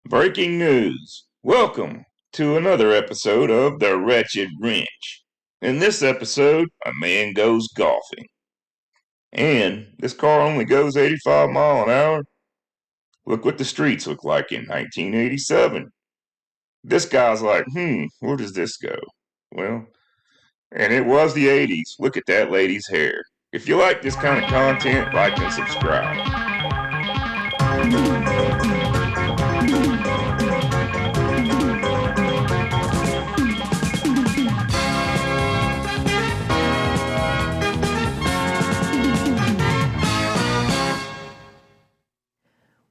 Breaking news. Welcome to another episode of The Wretched Wrench. In this episode, a man goes golfing. And this car only goes 85 miles an hour. Look what the streets look like in 1987. This guy's like, where does this go? Well, and it was the 80s. Look at that lady's hair. If you like this kind of content, like and subscribe.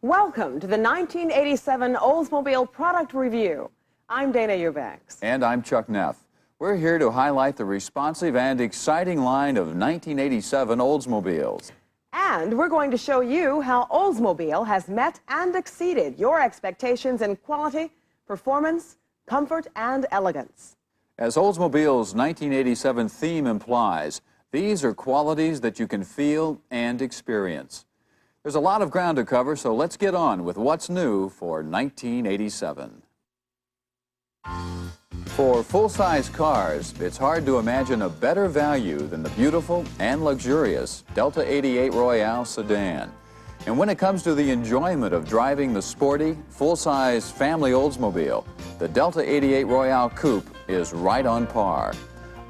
Welcome to the 1987 Oldsmobile product review. I'm Dana Eubanks. And I'm Chuck Neff. We're here to highlight the responsive and exciting line of 1987 Oldsmobiles. And we're going to show you how Oldsmobile has met and exceeded your expectations in quality, performance, comfort, and elegance. As Oldsmobile's 1987 theme implies, these are qualities that you can feel and experience. There's a lot of ground to cover, so let's get on with what's new for 1987. For full-size cars, it's hard to imagine a better value than the beautiful and luxurious Delta 88 Royale sedan. And when it comes to the enjoyment of driving the sporty, full-size family Oldsmobile, the Delta 88 Royale Coupe is right on par.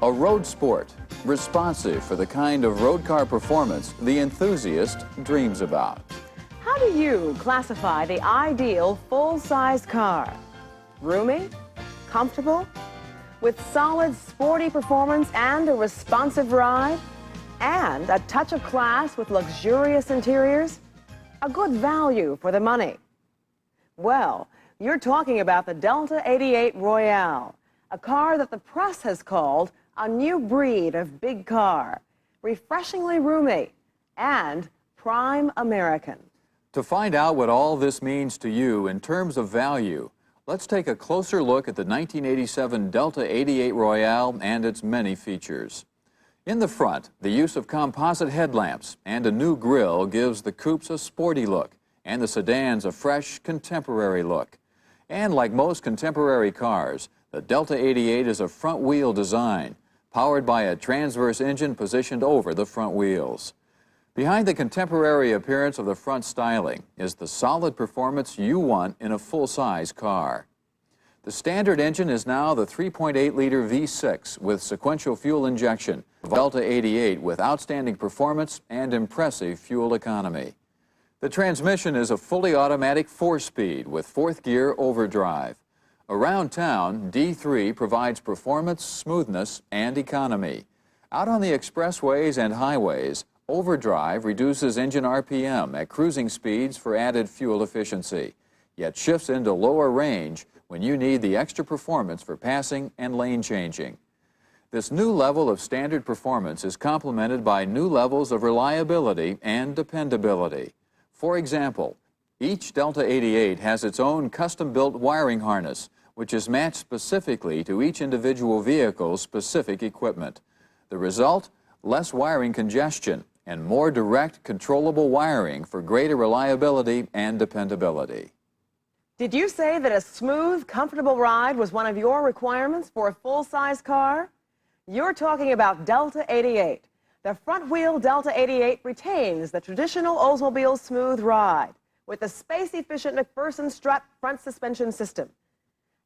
A road sport, responsive for the kind of road car performance the enthusiast dreams about. How do you classify the ideal full-size car? Roomy? Comfortable? With solid sporty performance and a responsive ride? And a touch of class with luxurious interiors? A good value for the money? Well, you're talking about the Delta 88 Royale, a car that the press has called a new breed of big car, refreshingly roomy, and prime American. To find out what all this means to you in terms of value, let's take a closer look at the 1987 Delta 88 Royale and its many features. In the front, the use of composite headlamps and a new grille gives the coupes a sporty look and the sedans a fresh, contemporary look. And like most contemporary cars, the Delta 88 is a front-wheel design, powered by a transverse engine positioned over the front wheels. Behind the contemporary appearance of the front styling is the solid performance you want in a full-size car. The standard engine is now the 3.8-liter V6 with sequential fuel injection, Delta 88 with outstanding performance and impressive fuel economy. The transmission is a fully automatic 4-speed with 4th gear overdrive. Around town, D3 provides performance, smoothness, and economy. Out on the expressways and highways, overdrive reduces engine RPM at cruising speeds for added fuel efficiency, yet shifts into lower range when you need the extra performance for passing and lane changing. This new level of standard performance is complemented by new levels of reliability and dependability. For example, each Delta 88 has its own custom-built wiring harness, which is matched specifically to each individual vehicle's specific equipment. The result? Less wiring congestion and more direct, controllable wiring for greater reliability and dependability. Did you say that a smooth, comfortable ride was one of your requirements for a full-size car? You're talking about Delta 88. The front-wheel Delta 88 retains the traditional Oldsmobile smooth ride with the space-efficient McPherson strut front suspension system.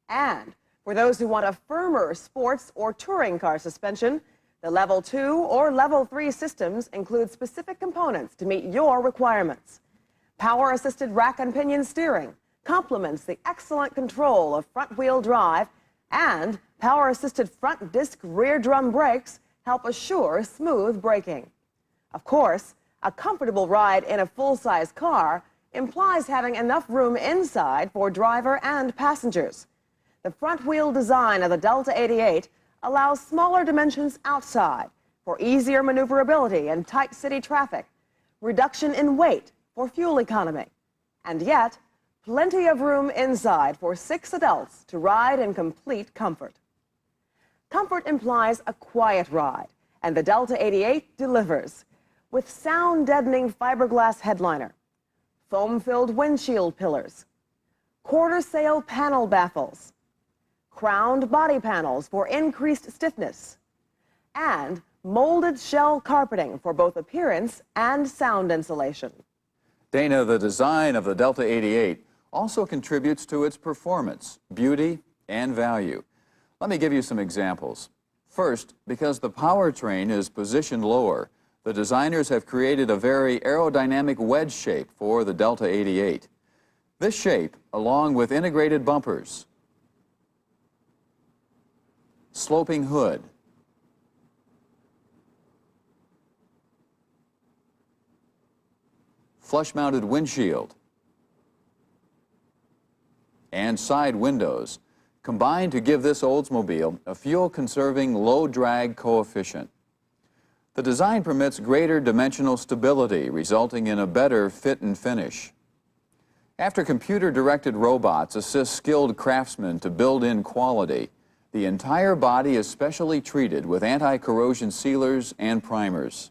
And for those who want a firmer sports or touring car suspension, the Level 2 or Level 3 systems include specific components to meet your requirements. Power-assisted rack and pinion steering complements the excellent control of front-wheel drive, and power-assisted front disc rear drum brakes help assure smooth braking. Of course, a comfortable ride in a full-size car implies having enough room inside for driver and passengers. The front-wheel design of the Delta 88 allows smaller dimensions outside for easier maneuverability in tight city traffic, reduction in weight for fuel economy, and yet plenty of room inside for 6 adults to ride in complete comfort. Comfort implies a quiet ride, and the Delta 88 delivers with sound-deadening fiberglass headliner, foam-filled windshield pillars, quarter sail panel baffles, crowned body panels for increased stiffness, and molded shell carpeting for both appearance and sound insulation. Dana, the design of the Delta 88 also contributes to its performance, beauty, and value. Let me give you some examples. First, because the powertrain is positioned lower, the designers have created a very aerodynamic wedge shape for the Delta 88. This shape, along with integrated bumpers, sloping hood, flush-mounted windshield, and side windows, combine to give this Oldsmobile a fuel-conserving low-drag coefficient. The design permits greater dimensional stability, resulting in a better fit and finish. After computer-directed robots assist skilled craftsmen to build in quality, the entire body is specially treated with anti-corrosion sealers and primers.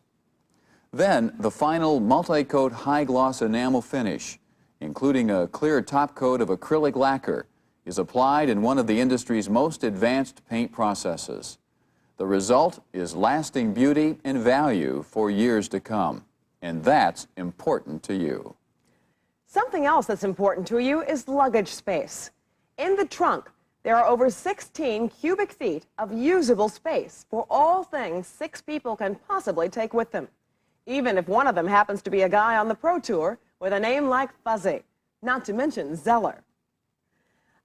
Then, the final multi-coat high-gloss enamel finish, including a clear top coat of acrylic lacquer, is applied in one of the industry's most advanced paint processes. The result is lasting beauty and value for years to come, and that's important to you. Something else that's important to you is luggage space. In the trunk, there are over 16 cubic feet of usable space for all things 6 people can possibly take with them, even if one of them happens to be a guy on the Pro Tour with a name like Fuzzy, not to mention Zeller.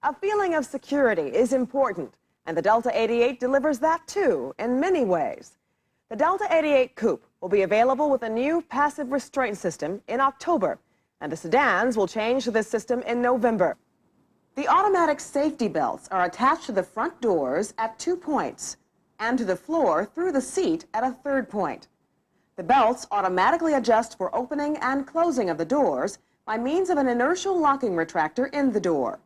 A feeling of security is important, and the Delta 88 delivers that too, in many ways. The Delta 88 Coupe will be available with a new passive restraint system in October, and the sedans will change to this system in November. The automatic safety belts are attached to the front doors at 2 points, and to the floor through the seat at a 3rd point. The belts automatically adjust for opening and closing of the doors by means of an inertial locking retractor in the door.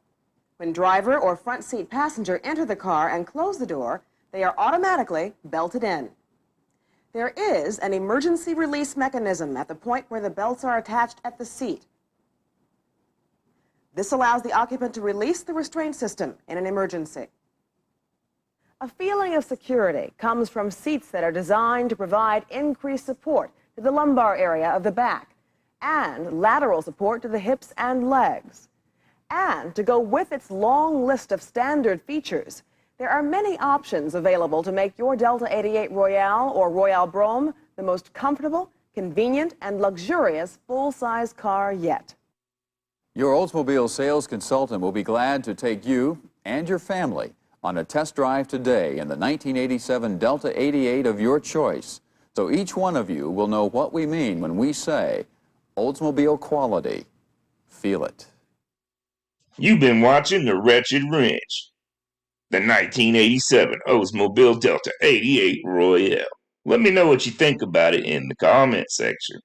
When driver or front seat passenger enter the car and close the door, they are automatically belted in. There is an emergency release mechanism at the point where the belts are attached at the seat. This allows the occupant to release the restraint system in an emergency. A feeling of security comes from seats that are designed to provide increased support to the lumbar area of the back and lateral support to the hips and legs. And to go with its long list of standard features, there are many options available to make your Delta 88 Royale or Royale Brome the most comfortable, convenient, and luxurious full-size car yet. Your Oldsmobile sales consultant will be glad to take you and your family on a test drive today in the 1987 Delta 88 of your choice, so each one of you will know what we mean when we say Oldsmobile quality. Feel it. You've been watching The Wretched Wrench, the 1987 Oldsmobile Delta 88 Royale. Let me know what you think about it in the comment section.